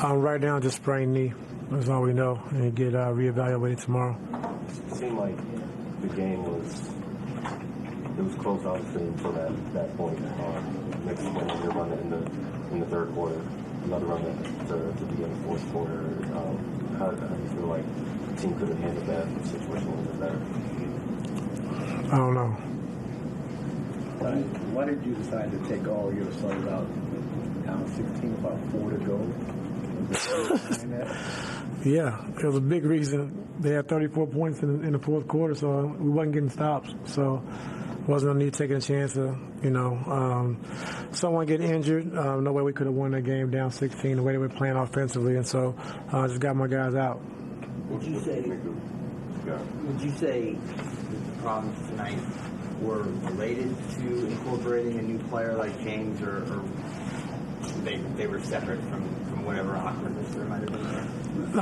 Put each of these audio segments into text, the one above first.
Right now, just sprained knee. That's all we know, and get reevaluated tomorrow. It seemed like the game was close, obviously, until that point. Next one, you're running in the third quarter, another run to begin the fourth quarter. How do you feel like the team could have handled that situation a little bit better? I don't know. Why did you decide to take all your subs out? Down 16, about 4 to go. Yeah, it was a big reason. They had 34 points in the fourth quarter, so we wasn't getting stops. So wasn't no need taking a chance of, someone getting injured. No way we could have won that game down 16 the way they were playing offensively, and so I just got my guys out. Would you say the problems tonight were related to incorporating a new player like James, or they were separate from whatever awkwardness there might have been there?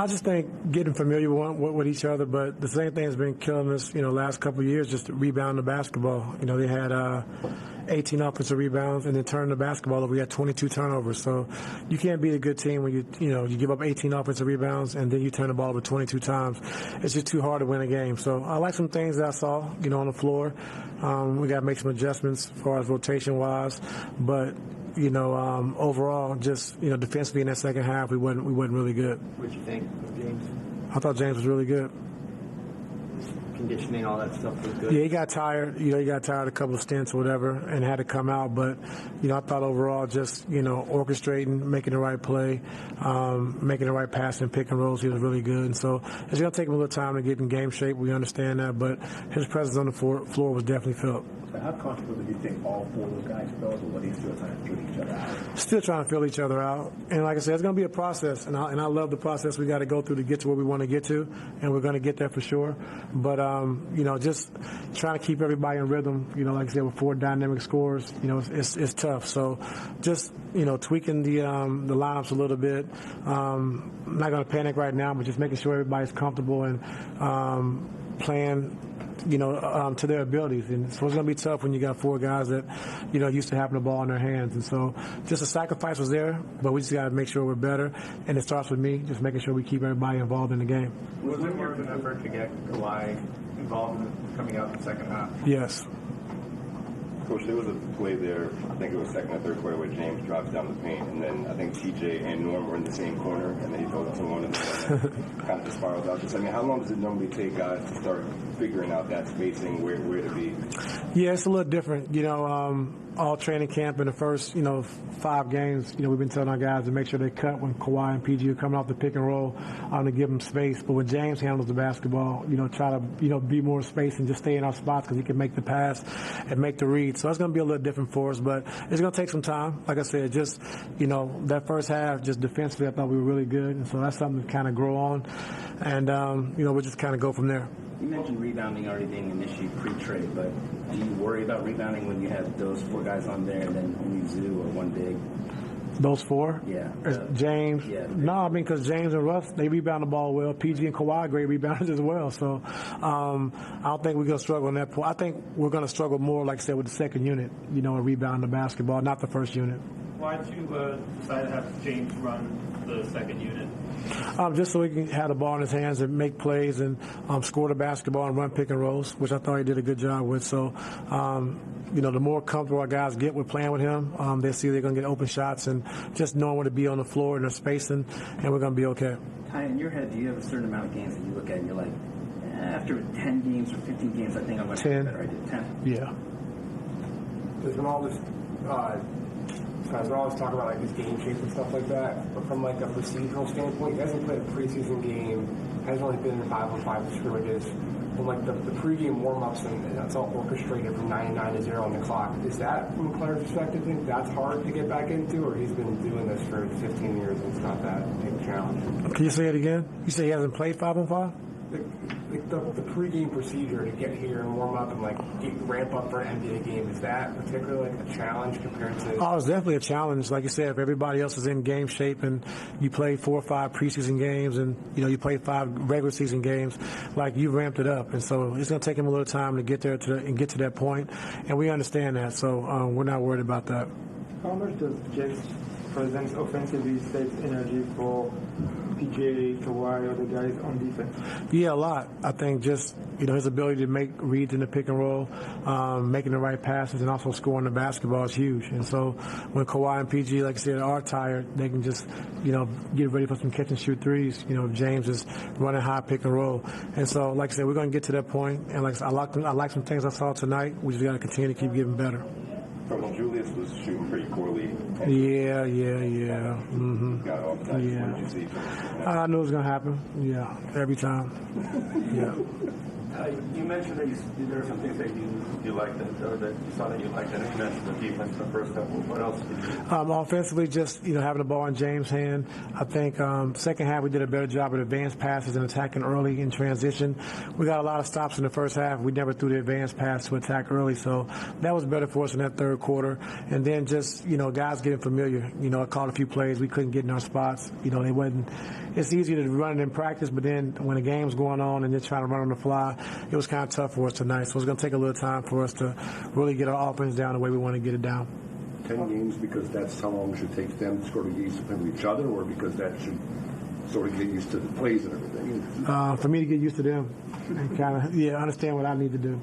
I just think getting familiar with each other, but the same thing has been killing us, last couple of years, just rebounding the basketball. They had 18 offensive rebounds and then turning the basketball over. We had 22 turnovers. So you can't beat a good team when you give up 18 offensive rebounds and then you turn the ball over 22 times. It's just too hard to win a game. So I like some things that I saw, on the floor. We got to make some adjustments as far as rotation-wise, but overall, just defensively in that second half, we wasn't really good. What did you think of James? I thought James was really good. Conditioning, all that stuff was good. Yeah, he got tired. He got tired a couple of stints or whatever, and had to come out. But I thought overall, just orchestrating, making the right play, making the right pass and pick and rolls, he was really good. And so it's gonna take him a little time to get in game shape. We understand that, but his presence on the floor was definitely felt. So how comfortable do you think all 4 of those guys felt, or were they still trying to feel each other out? Still trying to feel each other out. And like I said, it's going to be a process, and I love the process we got to go through to get to where we want to get to, and we're going to get there for sure. But, just trying to keep everybody in rhythm, like I said, with 4 dynamic scores, it's tough. So just, tweaking the lineups a little bit. I'm not going to panic right now, but just making sure everybody's comfortable and playing to their abilities. And so it's going to be tough when you got 4 guys that, used to having the ball in their hands. And so just a sacrifice was there, but we just got to make sure we're better. And it starts with me, just making sure we keep everybody involved in the game. Was it more of an effort to get Kawhi involved in coming out in the second half? Yes. Coach, there was a play there, I think it was second or third quarter, where James drops down the paint, and then I think TJ and Norm were in the same corner, and then he throws it to one, and then kind of just spirals out. How long does it normally take guys to start figuring out that spacing, where to be? Yeah, it's a little different. All training camp in the first, 5 games, we've been telling our guys to make sure they cut when Kawhi and PG are coming off the pick and roll to give them space. But when James handles the basketball, try to, be more space and just stay in our spots because he can make the pass and make the read. So it's going to be a little different for us, but it's going to take some time. Like I said, just, that first half, just defensively, I thought we were really good. And so that's something to kind of grow on. And, we'll just kind of go from there. You mentioned rebounding already being an issue pre-trade, but do you worry about rebounding when you have those 4 guys on there and then only Zoo or 1 big? Those 4? Yeah. James? Yeah. No, because James and Russ, they rebound the ball well. PG and Kawhi are great rebounders as well. So I don't think we're going to struggle on that point. I think we're going to struggle more, like I said, with the second unit, rebounding the basketball, not the first unit. Why did you decide to have James run the second unit? Just so he can have the ball in his hands and make plays and score the basketball and run pick and rolls, which I thought he did a good job with. So, the more comfortable our guys get with playing with him, they see they're going to get open shots and just knowing where to be on the floor and their spacing, and we're going to be okay. Ty, in your head, do you have a certain amount of games that you look at and you're like, after 10 games or 15 games, I think I'm going to get better. I did 10. Yeah. There's been all this guys are always talking about his game shape and stuff like that, but from a procedural standpoint, he hasn't played a preseason game, hasn't only been in 5-on-5 scrimmages. From the pregame warm-ups, and that's all orchestrated from 99 to 0 on the clock. Is that, from a player's perspective, think that's hard to get back into, or he's been doing this for 15 years and it's not that big a challenge? Can you say it again? You say he hasn't played 5-on-5? The pregame procedure to get here and warm up and ramp up for an NBA game, is that particularly a challenge compared to? Oh, it's definitely a challenge. Like you said, if everybody else is in game shape and you play 4 or 5 preseason games and you play 5 regular season games, you ramped it up, and so it's going to take him a little time to get there and get to that point, and we understand that. So we're not worried about that. How much does James presence offensively saves energy for PJ, Kawhi, or the guys on defense? Yeah, a lot. I think just, his ability to make reads in the pick and roll, making the right passes, and also scoring the basketball is huge. And so when Kawhi and PG, like I said, are tired, they can just, get ready for some catch and shoot threes. James is running high pick and roll. And so, like I said, we're going to get to that point. And like I like some things I saw tonight. We just got to continue to keep getting better. Coach, Julius was shooting pretty poorly. Yeah. Mm-hmm. Got off tonight. Yeah. What did you see from him? I knew it was going to happen. Yeah, every time. Yeah. You mentioned that there are some things that you liked, or that you saw that you liked, and you mentioned the defense in the first couple. What else did you Offensively, just having the ball in James' hand. I think second half we did a better job of advanced passes and attacking early in transition. We got a lot of stops in the first half. We never threw the advanced pass to attack early, so that was better for us in that third quarter. And then just guys getting familiar. I called a few plays we couldn't get in our spots. They wasn't. It's easy to run it in practice, but then when the game's going on and you're trying to run on the fly, it was kind of tough for us tonight. So it's going to take a little time for us to really get our offense down the way we want to get it down. 10 games because that's how long it should take them to sort of get used to playing with each other, or because that should sort of get used to the plays and everything? For me to get used to them and kind of, understand what I need to do.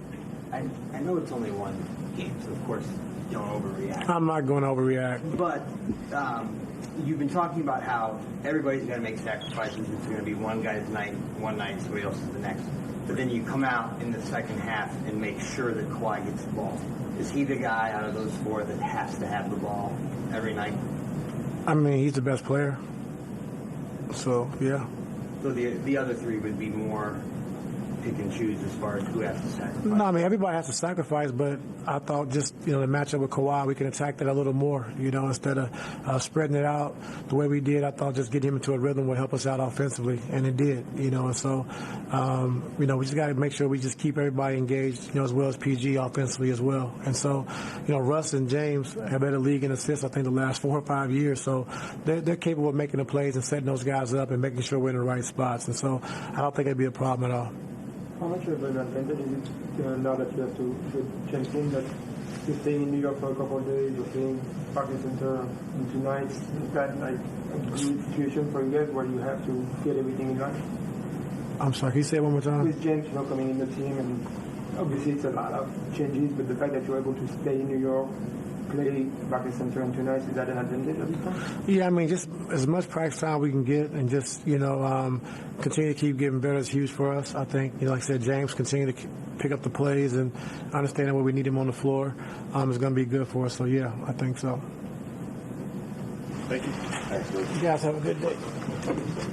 I know it's only one game, so of course you don't overreact. I'm not going to overreact. But you've been talking about how everybody's got to make sacrifices. It's going to be one guy's night, one night, somebody else is the next. But then you come out in the second half and make sure that Kawhi gets the ball. Is he the guy out of those four that has to have the ball every night? I mean, he's the best player. So, yeah. So the other three would be more pick and choose as far as who has to sacrifice? No, I mean, everybody has to sacrifice, but I thought just, the matchup with Kawhi, we can attack that a little more, instead of spreading it out the way we did. I thought just getting him into a rhythm would help us out offensively, and it did, and so, we just got to make sure we just keep everybody engaged, as well as PG offensively as well. And so, Russ and James have led the league in assists, I think, the last 4 or 5 years, so they're capable of making the plays and setting those guys up and making sure we're in the right spots. And so I don't think it'd be a problem at all. How much of an advantage is it now that you have to change things, that you're staying in New York for a couple of days, you're playing practice center in 2 nights? Is that like a good situation for you guys where you have to get everything in line? I'm sorry, can you say it one more time? With James coming in the team, and obviously it's a lot of changes, but the fact that you're able to stay in New York, play practice center in 2 nights, is that an advantage at this point? Yeah, I mean, just as much practice time we can get and just, continue to keep getting better is huge for us. I think, like I said, James continue to pick up the plays and understanding where we need him on the floor is going to be good for us. So, yeah, I think so. Thank you. Thanks, Luke. You guys have a good day.